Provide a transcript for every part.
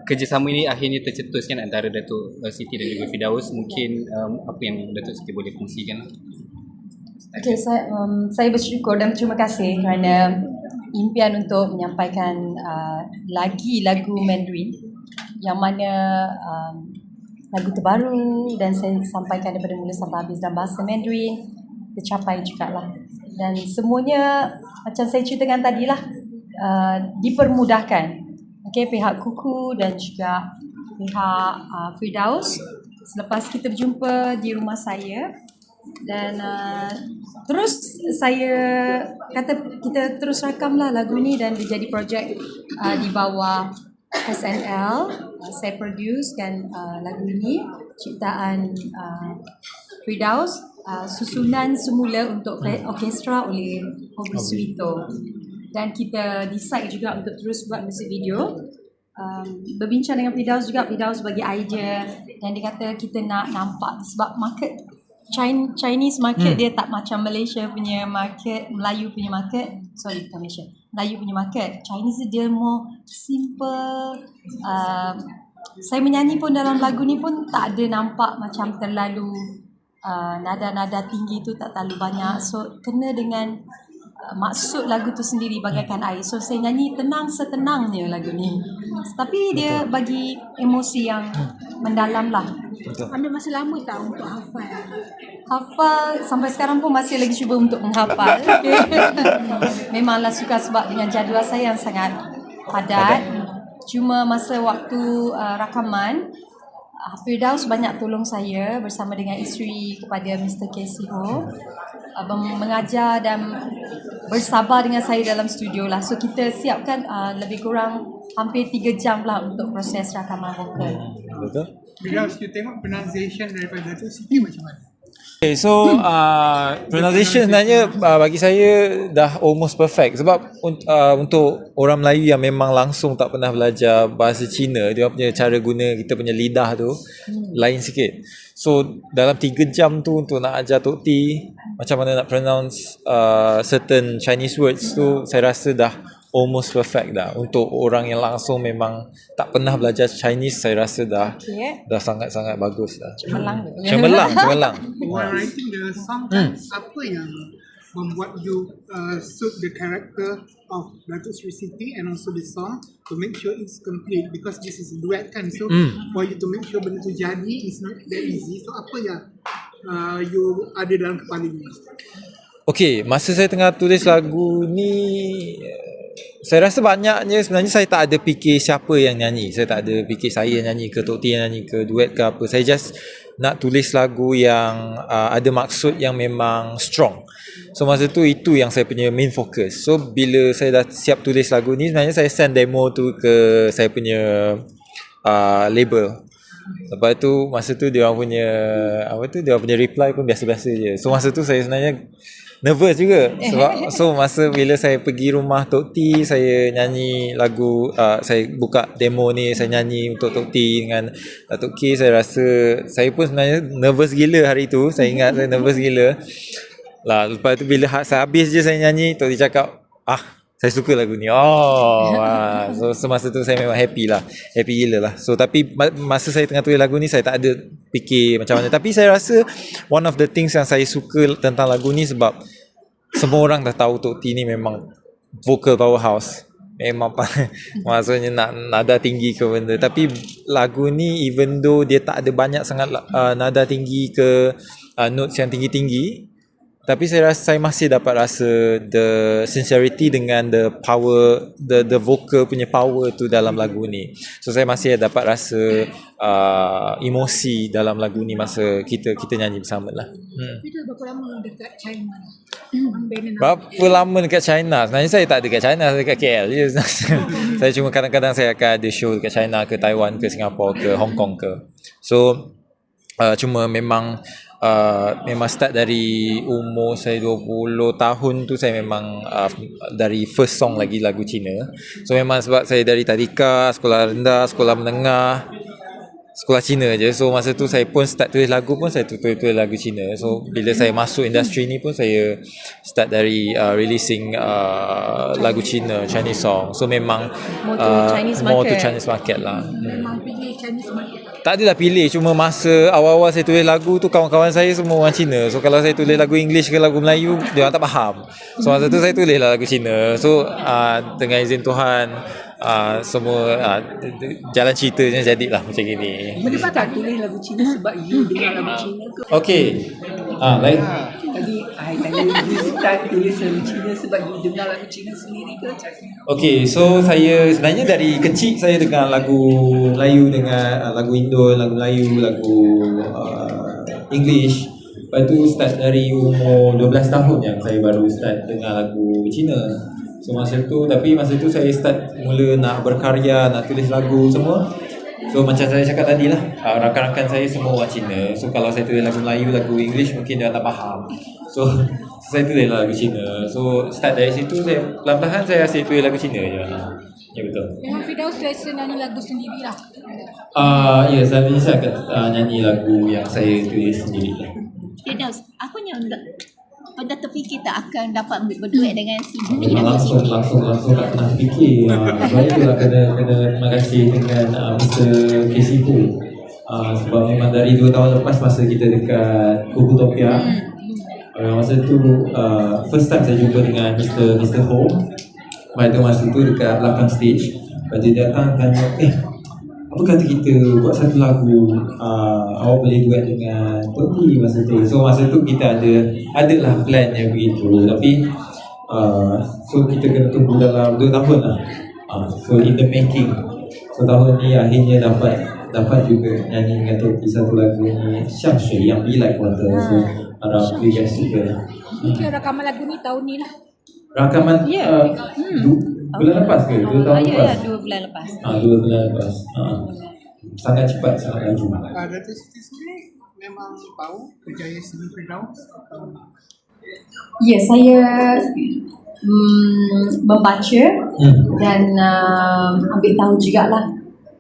kerjasama ini akhirnya tercetus kan antara Datuk Siti dan juga Firdaus. Mungkin apa yang Datuk Siti boleh kongsikan? Okay, saya bersyukur dan terima kasih kerana impian untuk menyampaikan lagi lagu Mandarin yang mana lagu terbaru dan saya sampaikan daripada mula sampai habis dalam bahasa Mandarin tercapai juga lah. Dan semuanya macam saya ceritakan tadi lah, dipermudahkan. Okay, pihak Kuku dan juga pihak Firdaus selepas kita berjumpa di rumah saya dan terus saya kata kita terus rakamlah lagu ni dan dia jadi projek di bawah SNL. Saya producekan lagu ini ciptaan Firdaus, susunan semula untuk orkestra oleh Hobi Suito, dan kita decide juga untuk terus buat music video. Berbincang dengan Firdaus juga, Firdaus bagi idea dan dia kata kita nak nampak sebab market Chinese market dia tak macam Malaysia punya market, Melayu punya market, bukan Malaysia, Melayu punya market. Chinese dia more simple. Saya menyanyi pun dalam lagu ni pun tak ada nampak macam terlalu nada-nada tinggi tu tak terlalu banyak. So kena dengan maksud lagu tu sendiri bagaikan air. So saya nyanyi setenangnya lagu ni. Tapi dia bagi emosi yang mendalam lah. Ambil masa lama tak untuk hafal? Hafal sampai sekarang pun masih lagi cuba untuk menghafal. Okay. Memanglah suka sebab dengan jadual saya yang sangat padat. Cuma masa waktu rakaman, Firdaus banyak tolong saya bersama dengan isteri kepada Mr. Casey Ho, mengajar dan bersabar dengan saya dalam studio lah. So kita siapkan lebih kurang hampir 3 jam lah untuk proses rakaman vokal. Betul? Firdaus, you tengok pronunciation daripada Datuk Siti macam mana? Okay, so pronunciation sebenarnya bagi saya dah almost perfect sebab untuk orang Melayu yang memang langsung tak pernah belajar bahasa Cina, dia punya cara guna kita punya lidah tu lain sikit. So dalam 3 jam tu untuk nak ajar Tok T macam mana nak pronounce certain Chinese words tu, saya rasa dah almost perfect dah. Untuk orang yang langsung memang tak pernah belajar Chinese, saya rasa dah sangat-sangat bagus dah. Cemerlang. While writing the song, apa yang membuat you suit the character of Datuk Sri Siti and also the song to make sure it's complete, because this is a duet kan, so for you to make sure benda tu jadi is not that easy. So apa yang you ada dalam kepala you? Okay, masa saya tengah tulis lagu ni, saya rasa banyaknya sebenarnya saya tak ada fikir siapa yang nyanyi. Saya tak ada fikir saya nyanyi ke Tok T yang nyanyi ke duet ke apa. Saya just nak tulis lagu yang ada maksud yang memang strong. So masa tu itu yang saya punya main focus. So bila saya dah siap tulis lagu ni, sebenarnya saya send demo tu ke saya punya label. Lepas tu masa tu dia orang punya dia orang punya reply pun biasa-biasa je. So masa tu saya sebenarnya nervous juga sebab masa bila saya pergi rumah Tok T, saya nyanyi lagu, saya buka demo ni, saya nyanyi untuk Tok T dengan Datuk K, saya rasa saya pun sebenarnya nervous gila hari tu. Saya ingat saya nervous gila lah. Lepas tu bila saya habis je saya nyanyi, Tok T cakap saya suka lagu ni. So semasa tu saya memang happy gila lah. So tapi masa saya tengah tulis lagu ni, saya tak ada fikir macam mana. Tapi saya rasa one of the things yang saya suka tentang lagu ni sebab semua orang dah tahu Tok T ni memang vocal powerhouse. Memang maksudnya nak nada tinggi ke benda. Tapi lagu ni even though dia tak ada banyak sangat nada tinggi ke notes yang tinggi-tinggi, tapi saya rasa saya masih dapat rasa the sincerity dengan the power, the vocal punya power tu dalam lagu ni. So saya masih dapat rasa emosi dalam lagu ni masa kita nyanyi bersama lah. Kita berapa lama dekat China? Berapa lama dekat China? Sebenarnya saya tak dekat China, saya dekat KL je. Saya cuma kadang-kadang saya akan ada show dekat China ke Taiwan ke Singapore ke Hong Kong ke. So cuma memang start dari umur saya 20 tahun tu, saya memang dari first song lagi lagu Cina. So memang sebab saya dari tadika, sekolah rendah, sekolah menengah, sekolah Cina je. So masa tu saya pun start tulis lagu pun saya tulis lagu Cina. So bila saya masuk industri ni pun saya start dari releasing lagu Cina, Chinese song. So memang More to Chinese more to market. Chinese market lah. Memang pilih Chinese market. Tak adalah pilih, cuma masa awal-awal saya tulis lagu tu kawan-kawan saya semua orang Cina. So kalau saya tulis lagu English ke lagu Melayu, dia orang tak faham. So masa tu saya tulis lah lagu Cina. So dengan izin Tuhan semua jalan ceritanya jadilah macam gini. Boleh tak tulis lagu Cina sebab you dengar lagu Cina ke? Okey. Lain. Tadi I tanya you start tulis lagu Cina sebab you dengar lagu Cina sendiri ke? Okey, so saya sebenarnya dari kecil saya dengar lagu Melayu, dengan lagu Indo, lagu Melayu, lagu English. Lepas tu start dari umur 12 tahun yang saya baru start dengar lagu Cina. So masa tu saya start mula nak berkarya, nak tulis lagu semua. So macam saya cakap tadi lah, rakan-rakan saya semua orang Cina. So kalau saya tulis lagu Melayu, lagu English mungkin dia tak faham. So saya tulis lagu Cina. So start dari situ saya perlahan-lahan saya asyik tulis lagu Cina je. Ya betul. Dengan Firdaus selesa nyanyi lagu sendiri lah. Ya, saya akan nyanyi lagu yang saya tulis sendiri lah. Firdaus, apa yang pada terfikir tak akan dapat berduet dengan si Bumi dan Langsung tak pernah fikir. Sebab itulah kena terima kasih dengan Mr. Kesipu. Sebab memang dari 2 tahun lepas masa kita dekat Kukutopia, masa tu first time saya jumpa dengan Mr. Ho. Pada masa tu dekat belakang stage, lepas dia datang tanya, apa kata kita buat satu lagu, awak boleh duet dengan Toti masa tu. So masa tu kita adalah plan yang begitu, tapi so kita kena tunggu dalam 2 tahun lah. So in the making. So tahun ni akhirnya dapat juga nyanyi dengan Toti satu lagu ni, Syang Shui yang Be Like Water. So harap you guys suka. Mungkin rakaman lagu ni tahun ni lah. Rakaman bulan lepas ke? 2 tahun lepas? Ya, 2 bulan lepas. 2 bulan lepas. Sangat cepat, sangat laju. Datuk Siti sendiri memang tahu kerjaya seni Firdaus. Ya, saya membaca dan ambil tahu jugalah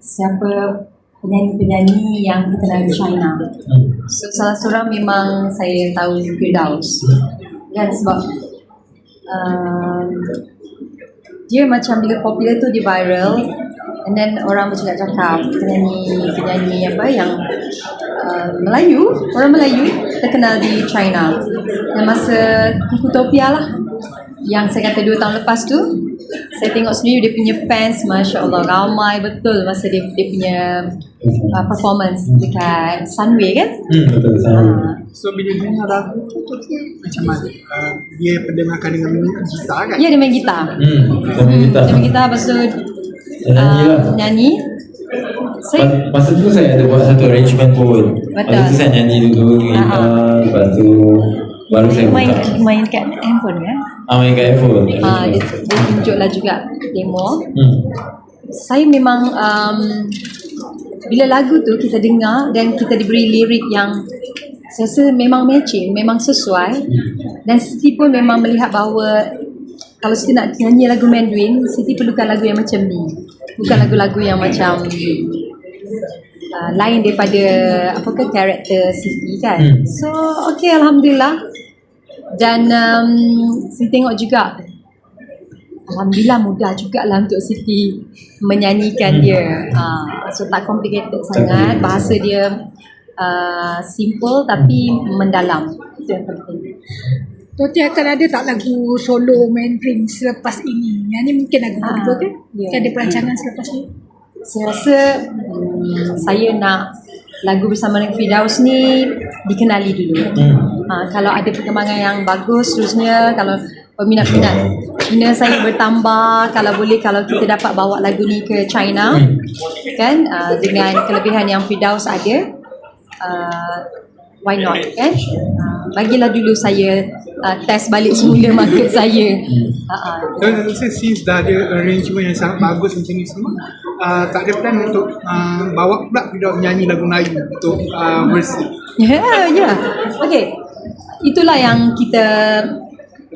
siapa penyanyi-penyanyi yang dikenal di China. So salah seorang memang saya tahu Firdaus. Dan sebab dia macam bila popular tu dia viral, and then orang bercakap-cakap penyanyi apa yang orang Melayu terkenal di China. Dan masa Kukutopia lah yang saya kata 2 tahun lepas tu, saya tengok sendiri dia punya fans, Masya Allah ramai betul masa dia punya performance dekat Sunway kan. Betul, sama. So bila dengar lagu tu macam mana? Dia pendengarkan dengan gitar kan? Ya, dia main gitar. Dia main gitar. Dia main gitar, lepas tu nyanyi. Masa tu saya ada buat satu arrangement pun. Betul. Masa tu saya nyanyi dulu dengan gitar, lepas tu baru saya main kat handphone kan. main kat handphone. Dia tunjuklah juga demo. Saya memang bila lagu tu kita dengar dan kita diberi lirik yang saya rasa memang matching, memang sesuai, dan Siti pun memang melihat bahawa kalau Siti nak nyanyi lagu Mandarin, Siti perlukan lagu yang macam ni, bukan lagu-lagu yang macam lain daripada karakter Siti kan. So okay, Alhamdulillah. Dan Siti tengok juga, Alhamdulillah mudah jugalah untuk Siti menyanyikan dia. So tak complicated sangat, bahasa dia simple tapi mendalam. Itu yang penting. Toti akan ada tak lagu solo Mandarin selepas ini? Yang ni mungkin lagu kedua kan? Ya. Ada perancangan selepas ni? Saya rasa saya nak lagu bersama dengan Firdaus ni dikenali dulu. Kalau ada perkembangan yang bagus seterusnya, kalau peminat-peminat Cina saya bertambah, kalau kita dapat bawa lagu ni ke China kan, dengan kelebihan yang Firdaus ada, why not kan. Bagilah dulu saya test balik semula market saya. So since dah ada arrangement yang sangat bagus macam ni semua, tak ada plan untuk bawa pula Firdaus nyanyi lagu Melayu untuk versi Ya. Okay, itulah yang kita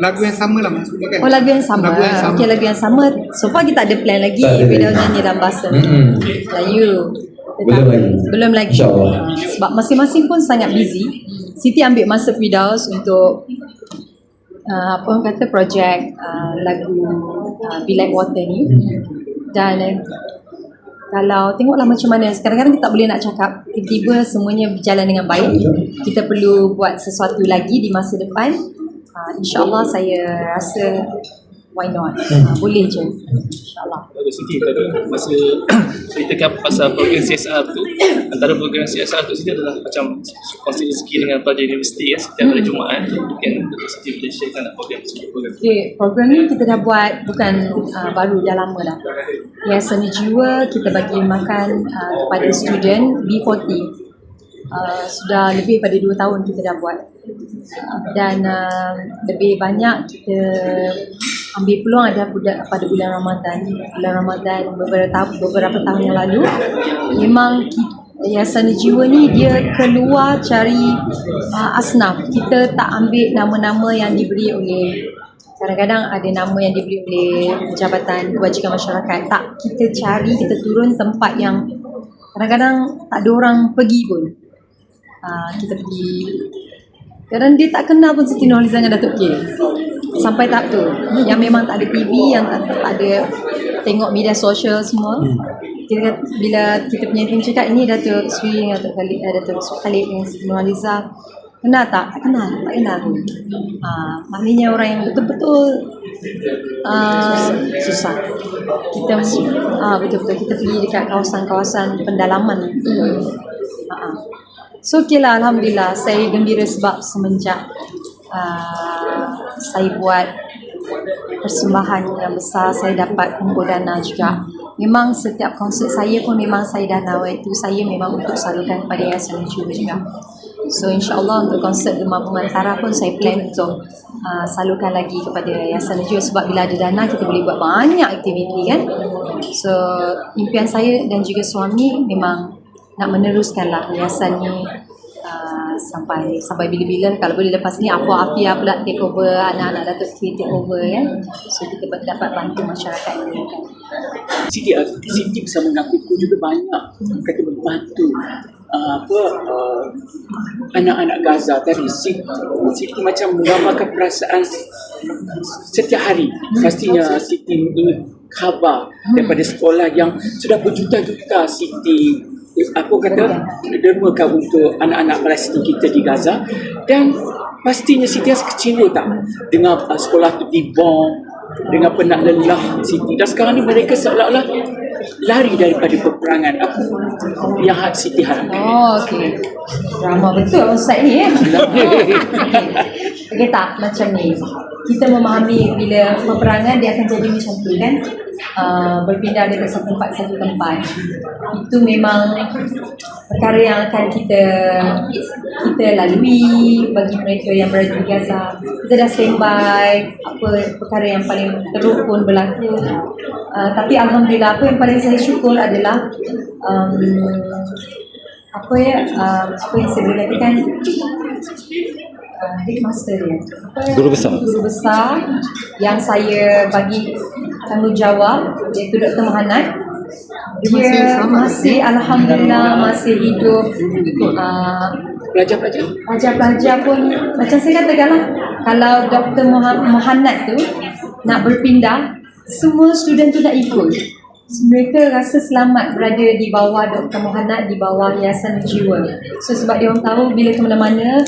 lagu yang sama lah maksudnya kan. lagu yang sama. Lagu yang sama. So far kita ada plan lagi Firdaus nyanyi dalam bahasa Melayu. Belum lagi. InsyaAllah. Sebab masing-masing pun sangat busy. Siti ambil masa Firdaus untuk apa orang kata projek lagu Be Like Water ni. Dan kalau tengoklah macam mana, kadang-kadang kita tak boleh nak cakap tiba-tiba semuanya berjalan dengan baik. Kita perlu buat sesuatu lagi di masa depan. InsyaAllah saya rasa why not, boleh je, InsyaAllah. Siti tadi masa ceritakan pasal program CSR tu, antara program CSR tu Siti adalah macam kongsi rezeki dengan pelajar universiti setiap hari Jumaat. Mungkin Siti boleh sharekan program tersebut. Okay, program ni kita dah buat bukan baru, dah lama dah. Yayasan Jiwa kita bagi makan kepada student B40. Sudah lebih pada 2 tahun kita dah buat. Dan lebih banyak kita ambil peluang ada pada bulan Ramadan. Bulan Ramadan beberapa tahun yang lalu memang Yayasan Jiwa ni dia keluar cari asnaf. Kita tak ambil nama-nama yang diberi oleh, kadang-kadang ada nama yang diberi oleh Jabatan Kebajikan Masyarakat. Tak, kita cari, kita turun tempat yang kadang-kadang tak ada orang pergi pun. Kita pergi, kadang dia tak kenal pun Siti Nurhaliza dengan Datuk K. Sampai tahap tu, yang memang tak ada TV, yang tak ada tengok media sosial semua. Kita, bila kita punya tim cakap ini Datuk Sri dengan Datuk Khalid dengan Siti Nurhaliza, kenal tak? Tak kenal, tak kenal pun. Maknanya orang yang betul-betul susah. Kita betul-betul kita pergi dekat kawasan-kawasan pendalaman. So okay lah, Alhamdulillah saya gembira sebab semenjak saya buat persembahan yang besar, saya dapat kumpul dana juga. Memang setiap konsert saya pun memang saya dana, iaitu saya memang untuk salurkan kepada Yayasan Jiwa juga. So insyaAllah untuk konsert Gemar Pemantara pun saya plan untuk salurkan lagi kepada Yayasan Jiwa, sebab bila ada dana kita boleh buat banyak aktiviti kan. So impian saya dan juga suami memang nak meneruskanlah yayasan ni sampai bila-bila. Kalau boleh lepas ni Afia pula take over, anak-anak Datuk K take over kan. So kita dapat bantu masyarakat ni kan. Siti bersama dengan Kuku juga banyak kata membantu anak-anak Gaza tadi. Siti macam menggambarkan perasaan setiap hari. Pastinya Siti ingin khabar daripada sekolah yang sudah berjuta-juta Siti dermakan untuk anak-anak Palestin kita di Gaza. Dan pastinya Siti rasa kecewa tak dengan sekolah tu dibom, dengan penat lelah Siti. Dan sekarang ni mereka seolah-olah lari daripada peperangan. Apa yang Siti harapkan? Okey. Drama betul Ustaz ni ya. Okey tak, macam ni. Kita memahami bila peperangan dia akan jadi macam tu kan. Berpindah dari satu tempat ke satu tempat. Itu memang perkara yang akan kita lalui bagi mereka yang berada di Gaza. Kita dah standby apa perkara yang paling teruk pun berlaku. Tapi alhamdulillah, apa yang paling saya syukur adalah apa yang saya boleh katakan, headmaster dia, Guru besar yang saya bagi tanggungjawab, iaitu Dr. Mahanat. Dia masih alhamdulillah masih hidup. Pelajar-pelajar pun macam saya katakanlah, kalau Dr. Mahanat tu nak berpindah, semua student tu nak ikut. Mereka rasa selamat berada di bawah Dr. Mahanat, di bawah Yayasan Jiwa. So sebab dia orang tahu bila ke mana-mana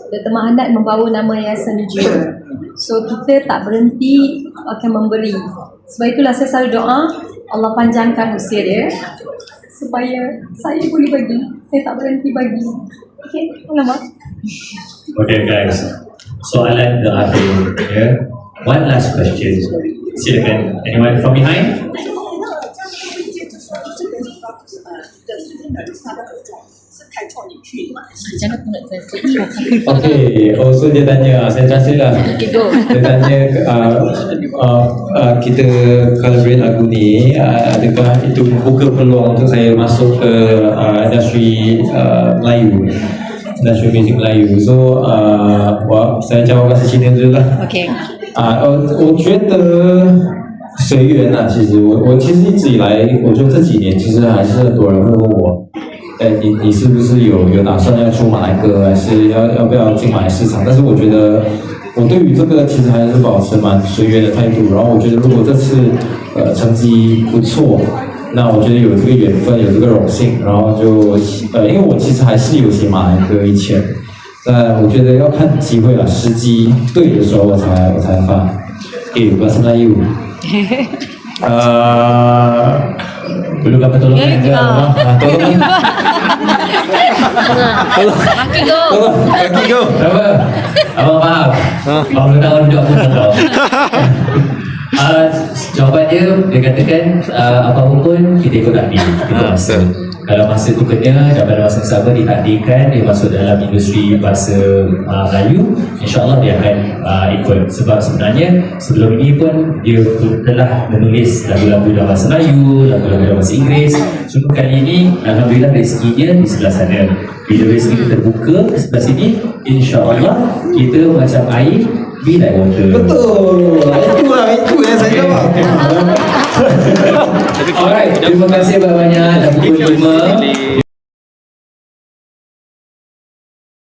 Dr. Mahanat membawa nama Yayasan Jiwa. So kita tak berhenti akan memberi. Sebab itulah saya selalu doa Allah panjangkan usia dia supaya saya boleh bagi. Saya tak berhenti bagi. Okay, alamak. Okay guys, soalan terakhir ya. One last question. Silakan. Anyone from behind? Okay, so dia tanya, saya translate lah. Dia tanya kita collaborate lagu ni, adakah itu buka peluang untuk saya masuk ke industri Melayu, industri muzik Melayu. So saya jawab bahasa Cina dulu lah. Okay. 我觉得随缘啊。其实我其实一直以来，我觉得这几年其实还是很多人会问我，你是不是有打算要出马来歌，还是要不要进马来市场？但是我觉得我对于这个其实还是保持蛮随缘的态度。然后我觉得如果这次成绩不错，那我觉得有这个缘分，有这个荣幸，然后就因为我其实还是有写马来歌以前，但我觉得要看机会了，时机对的时候我才发。Bahasa Melayu. Perlu dapat tolongan ke? Tolong. Kaki go. Kaki go. Apa? Abang maaf. Abang tahun juga pun tak tahu. Jawapan dia katakan apa-apa pun kita ikut takdir, kita masa. Kalau masa tu kena dan pada masa yang sama ditakdirkan dia masuk dalam industri bahasa Melayu, insyaAllah dia akan ikut. Sebab sebenarnya sebelum ini pun dia telah menulis lagu-lagu dalam bahasa Melayu, lagu-lagu dalam bahasa Inggeris. Cuma kali ini alhamdulillah rezekinya di sebelah sana. Bila rezeki kita terbuka sebelah sini, insyaAllah kita macam air be like water. Betul. Itu yang saya jawab. Alright, terima kasih banyak-banyak dan pukul 5